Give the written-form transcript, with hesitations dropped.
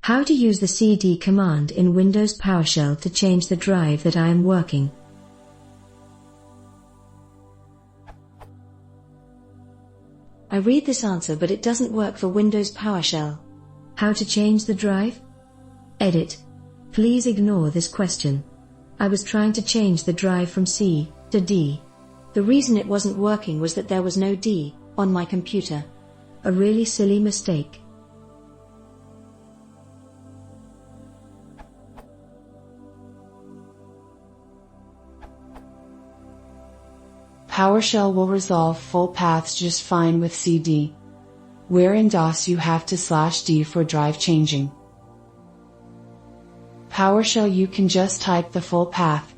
How to use the cd command in Windows PowerShell to change the drive that I am working. I read this answer, but it doesn't work for Windows PowerShell. How to change the drive? Edit. Please ignore this question. I was trying to change the drive from C to D. The reason it wasn't working was that there was no D on my computer. A really silly mistake. PowerShell will resolve full paths just fine with CD. Where in DOS you have to /D for drive changing. PowerShell you can just type the full path,